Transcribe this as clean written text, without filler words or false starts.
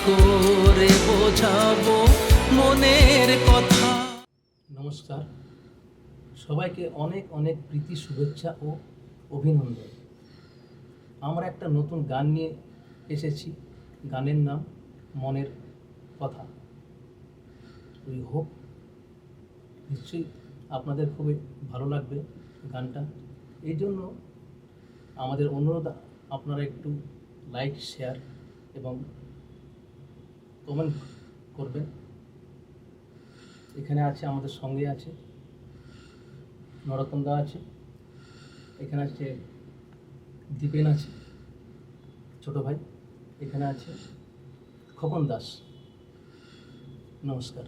করে বোঝাবো মনের কথা। নমস্কার, সবাইকে অনেক অনেক প্রীতি, শুভেচ্ছা ও অভিনন্দন। আমরা একটা নতুন গান নিয়ে এসেছি। গানের নাম মনের কথা। উই হোপ নিশ্চয়ই আপনাদের খুবই ভালো লাগবে গানটা। এই জন্য আমাদের অনুরোধ, আপনারা একটু লাইক, শেয়ার এবং কমেন্ট করবেন। এখানে আছে, আমাদের সঙ্গে আছে নরোত্তম দা আছে, এখানে আছে দীপেন আছে ছোট ভাই, এখানে আছে খোকন দাস। নমস্কার।